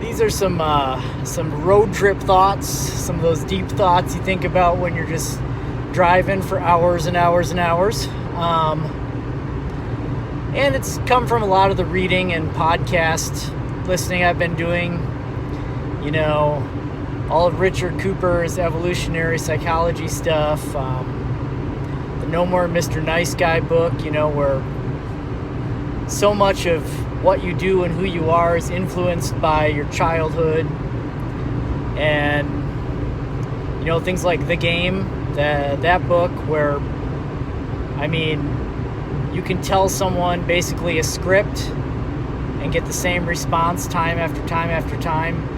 These are some road trip thoughts, some of those deep thoughts you think about when you're just driving for hours and hours and hours. And it's come from a lot of the reading and podcast listening I've been doing. You know, all of Richard Cooper's evolutionary psychology stuff, the No More Mr. Nice Guy book, you know, where so much of what you do and who you are is influenced by your childhood. And, you know, things like The Game, that book where, I mean, you can tell someone basically a script and get the same response time after time after time.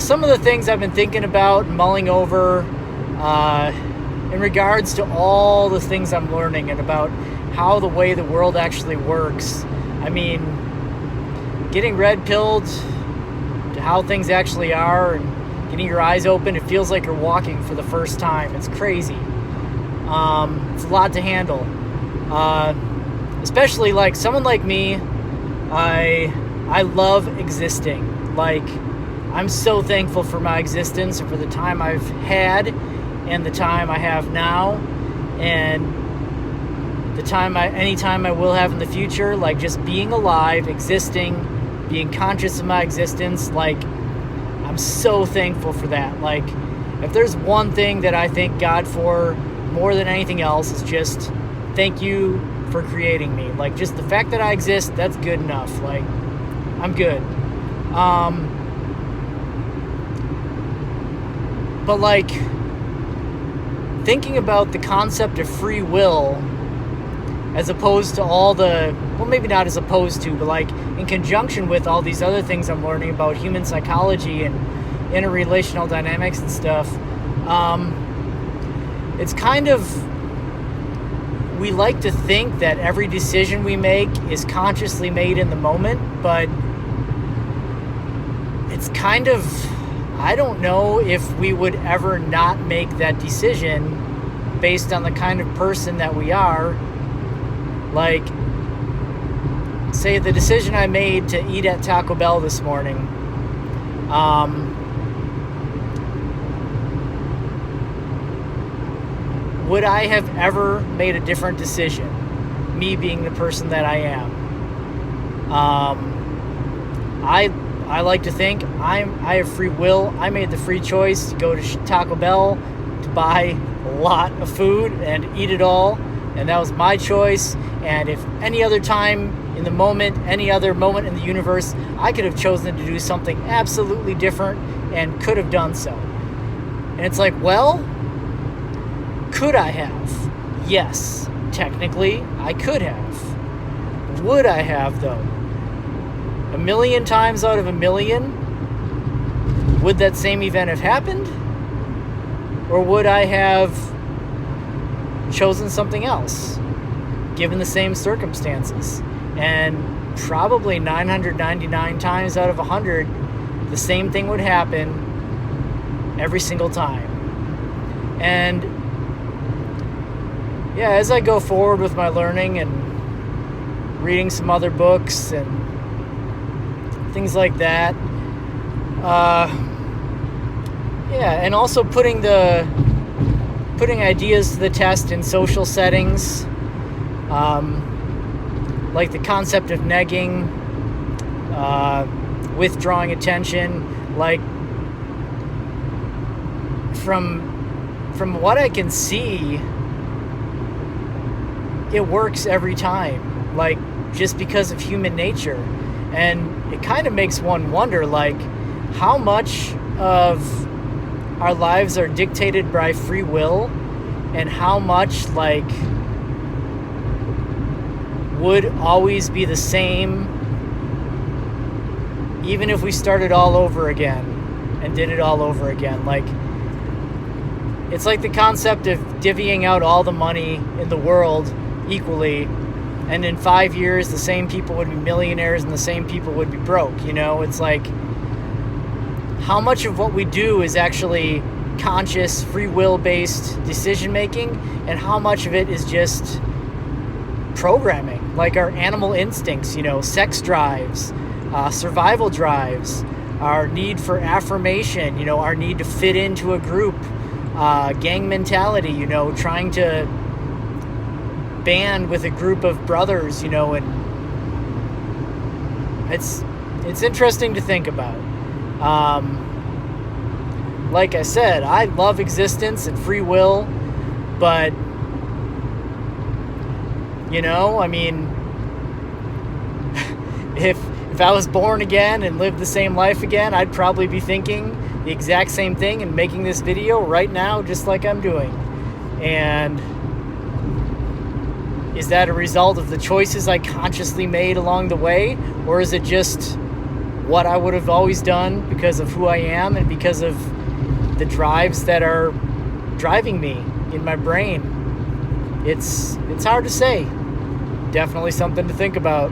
Some of the things I've been thinking about, mulling over, in regards to all the things I'm learning and about how the way the world actually works. I mean, getting red-pilled to how things actually are and getting your eyes open, it feels like you're walking for the first time. It's crazy. It's a lot to handle. Especially like someone like me, I love existing. Like, I'm so thankful for my existence and for the time I've had and the time I have now and any time I will have in the future. Like, just being alive, existing, being conscious of my existence. Like, I'm so thankful for that. Like, if there's one thing that I thank God for more than anything else, is just thank you for creating me. Like, just the fact that I exist, that's good enough. Like, I'm good. But like, thinking about the concept of free will as opposed to all the, well, maybe not as opposed to, but like in conjunction with all these other things I'm learning about human psychology and interrelational dynamics and stuff, it's kind of, we like to think that every decision we make is consciously made in the moment, but it's kind of, I don't know if we would ever not make that decision based on the kind of person that we are. Like, say the decision I made to eat at Taco Bell this morning, would I have ever made a different decision, me being the person that I am? I like to think I have free will. I made the free choice to go to Taco Bell to buy a lot of food and eat it all, and that was my choice. And if any other time in the moment, any other moment in the universe, I could have chosen to do something absolutely different and could have done so. And it's like, well, could I have? Yes, technically I could have. Would I have, though? 1,000,000 times out of 1,000,000, would that same event have happened? Or would I have chosen something else, given the same circumstances? And probably 999 times out of 100, the same thing would happen every single time. And yeah, as I go forward with my learning and reading some other books and things like that, and also putting ideas to the test in social settings, like the concept of negging, withdrawing attention. Like, from what I can see, it works every time, like, just because of human nature. And it kind of makes one wonder, like, how much of our lives are dictated by free will, and how much, like, would always be the same even if we started all over again and did it all over again. Like, it's like the concept of divvying out all the money in the world equally, and in 5 years the same people would be millionaires and the same people would be broke. You know, it's like, how much of what we do is actually conscious, free will based decision making, and how much of it is just programming. like our animal instincts, sex drives, survival drives, our need for affirmation, our need to fit into a group, gang mentality, trying to band with a group of brothers, and it's interesting to think about. Like I said, I love existence and free will, but I mean, if I was born again and lived the same life again, I'd probably be thinking the exact same thing and making this video right now, just like I'm doing. And is that a result of the choices I consciously made along the way, or is it just what I would have always done because of who I am and because of the drives that are driving me in my brain? It's hard to say. Definitely something to think about.